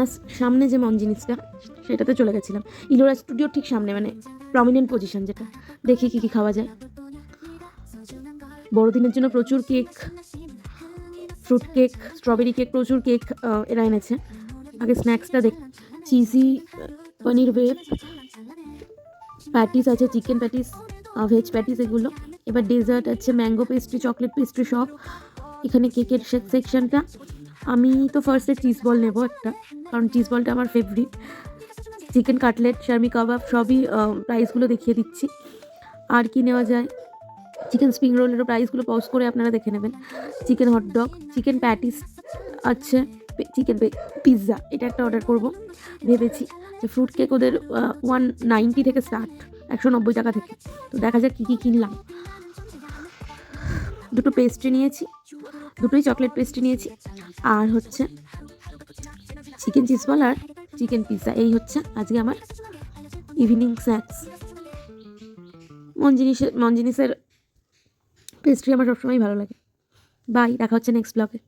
আনাস সামনে যে মঞ্জিনিসটা সেটাতে চলে গেছিলাম, ইলোরা স্টুডিও ঠিক সামনে, মানে প্রমিনেন্ট পজিশন, যেটা দেখি কী কী খাওয়া যায়। বড়দিনের জন্য প্রচুর cake, fruit cake, strawberry cake, প্রচুর কেক এরা এনেছে। আগে স্ন্যাক্সটা দেখ, চিজি পনির ওয়েভ, প্যাটিস আছে, চিকেন প্যাটিস, ভেজ প্যাটিস এগুলো। এবার ডেজার্ট আছে, ম্যাঙ্গো পেস্ট্রি, চকলেট পেস্ট্রি সব। এখানে কেকের সেকশনটা। আমি তো ফার্স্টে চিজ বল নেব একটা, কারণ চিজ বলটা আমার ফেভারিট। চিকেন কাটলেট, শার্মি কাবাব সবই প্রাইসগুলো দেখিয়ে দিচ্ছি। আর কি নেওয়া যায়, চিকেন স্প্রিং রোলেরও প্রাইসগুলো পজ করে আপনারা দেখে নেবেন। চিকেন হটডগ, চিকেন প্যাটিস আছে, চিকেন পিৎজা, এটা একটা অর্ডার করব ভেবেছি। যে ফ্রুট কেক ওদের 190 থেকে স্টার্ট, 190 টাকা থেকে। তো দেখা যাক কী কী কিনলাম। দুটো পেস্ট্রি নিয়েছি, দুটোই চকলেট পেস্ট্রি নিয়েছি। আর হচ্ছে চিকেন চিজ বল আর চিকেন পিৎজা। এই হচ্ছে আজকে আমার ইভিনিং স্ন্যাক্স। মঞ্জিনিসের পেস্ট্রি আমার সবসময় ভালো লাগে। বাই, দেখা হচ্ছে নেক্সট ব্লগে।